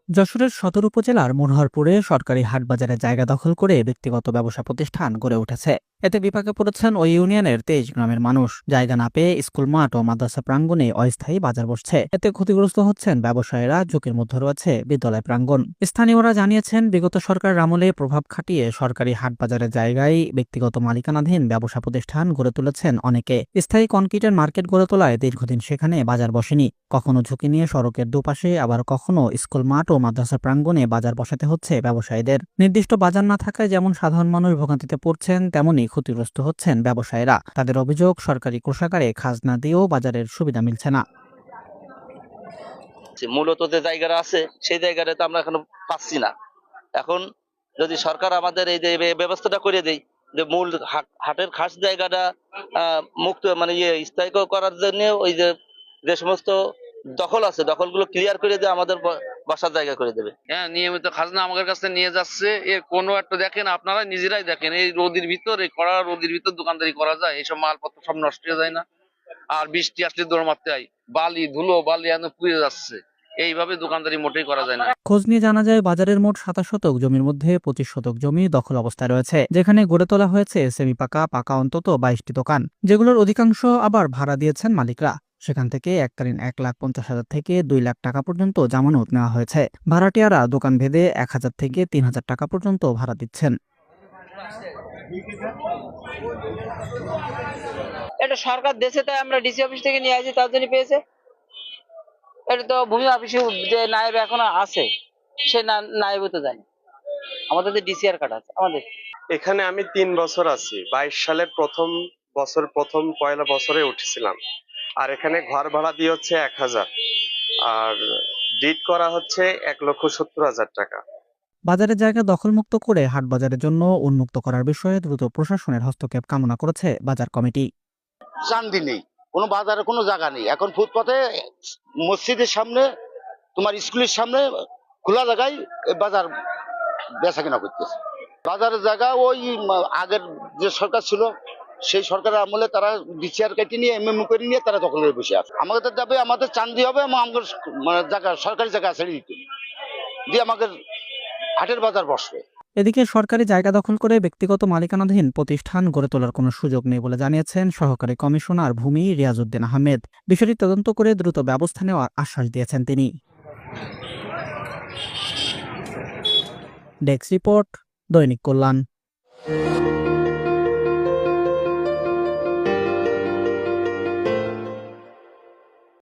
যশোরের সদর উপজেলার মনোহরপুরে সরকারি হাটবাজারে জায়গা দখল করে ব্যক্তিগত ব্যবসা প্রতিষ্ঠান গড়ে উঠেছে। এতে বিপাকে পড়েছেন ওই ইউনিয়নের 23 গ্রামের মানুষ। জায়গা না পেয়ে স্কুল মাঠ ও মাদ্রাসা প্রাঙ্গণে অস্থায়ী বাজার বসছে। এতে ক্ষতিগ্রস্ত হচ্ছেন ব্যবসায়ীরা, ঝুঁকির মধ্যে রয়েছে বিদ্যালয় প্রাঙ্গণ। স্থানীয়রা জানিয়েছেন, বিগত সরকারের আমলে প্রভাব খাটিয়ে সরকারি হাটবাজারের জায়গায় ব্যক্তিগত মালিকানাধীন ব্যবসা প্রতিষ্ঠান গড়ে তুলেছেন অনেকে। স্থায়ী কনক্রিটের মার্কেট গড়ে তোলায় দীর্ঘদিন সেখানে বাজার বসেনি। কখনো ঝুঁকি নিয়ে সড়কের দুপাশে, আবার কখনো স্কুল মাঠ ও মাদ্রাসা প্রাঙ্গণে বাজার বসাতে হচ্ছে ব্যবসায়ীদের। নির্দিষ্ট বাজার না থাকায় যেমন সাধারণ মানুষ ভোগান্তিতে পড়ছেন, তেমনি ক্ষতিগ্রস্ত হচ্ছেন ব্যবসায়ীরা। তাদের অভিযোগ, সরকারি কোষাগারে খাজনা দিয়েও বাজারের সুবিধা মিলছে না। মূলত যে জায়গাটা আছে সেই জায়গাটা তো আমরা এখনো পাচ্ছি না। এখন যদি সরকার আমাদের এই যে ব্যবস্থাটা করে দেয়, যে মূল হাটের খাস জায়গাটা মুক্ত মানে স্থায়ী করার জন্য ওই যে সমস্ত দখল আছে দখলগুলো ক্লিয়ার করে দিয়ে আমাদের বসার জায়গা করে দেবে। হ্যাঁ, নিয়মিত খাজনা আমাদের কাছে নিয়ে যাচ্ছে। এর কোনো একটা দেখেন, আপনারা নিজেরাই দেখেন, এই রোদের ভিতর, এই কড়া রোদের ভিতর দোকানদারি করা যায়? এইসব মালপত্র সব নষ্ট হয়ে যায় না? আর বৃষ্টি আসলে দৌড় মারতে হয়, বালি ধুলো বালি এনে পুড়ে যাচ্ছে। এইভাবে দোকানদারি মোটেই করা যায় না। খোঁজ নিয়ে জানা যায়, বাজারের মোট 27 শতক জমির মধ্যে 25 শতক জমি দখল অবস্থায় রয়েছে, যেখানে গড়ে তোলা হয়েছে সেমি পাকা, পাকা অন্তত 22টি দোকান, যেগুলোর অধিকাংশ আবার ভাড়া দিয়েছেন মালিকরা। সেখান থেকে এককালীন 1,50,000 থেকে 2 লাখ টাকা পর্যন্ত জামানত নেওয়া হয়েছে। ভাড়াটিয়ারা দোকান ভেদে 1,000 থেকে 3,000 টাকা পর্যন্ত ভাড়া দিচ্ছেন। এটা সরকার দেশে, তাই আমরা ডিসি অফিস থেকে নিয়ে আসি, তার জন্য পেয়েছে। এটা তো ভূমি অফিসে যে নায়েব এখন আছে, সে নায়েবও তো জানে। আমাদের যে ডিসিআর কার্ড আছে আমাদের। এখানে আমি 3 বছর আছি। 22 সালের প্রথম পয়লা বছরে উঠেছিলাম। আর এখানে ঘর ভাড়া দিয়ে হচ্ছে 1,000, আর ডিড করা হচ্ছে 1,70,000 টাকা। বাজারের জায়গা দখলমুক্ত করে হাট বাজারের জন্য উন্মুক্ত করার বিষয়ে দ্রুত প্রশাসনের হস্তক্ষেপ কামনা করেছে বাজার কমিটি। শান্তি নেই, কোনো বাজারে কোনো জায়গা নেই। এখন ফুটপাতে, মসজিদের সামনে, তোমার স্কুলের সামনে খোলা জায়গায় বাজার বেচা কিনা করতেছে। বাজারের জায়গা ওই আগের যে সরকার ছিল, সেই সরকারের আমলে তারা বিচার কেটে নিয়ে এমএমও করে নিয়ে তারা দখল করে বসে আছে। আমাদের দাবি, আমাদের চান্দি হবে এবং আমাদের জায়গা, সরকারি জায়গা ছেড়ে দিতে দিয়ে আমাদের হাটের বাজার বসবে। এদিকে সরকারি জায়গা দখল করে ব্যক্তিগত মালিকানাধীন প্রতিষ্ঠান গড়ে তোলার কোনো সুযোগ নেই বলে জানিয়েছেন সহকারী কমিশনার ভূমি রিয়াজউদ্দিন আহমেদ। বিষয়টি তদন্ত করে দ্রুত ব্যবস্থা নেওয়ার আশ্বাস দিয়েছেন তিনি। ডেস্ক রিপোর্ট, দৈনিক কল্যাণ।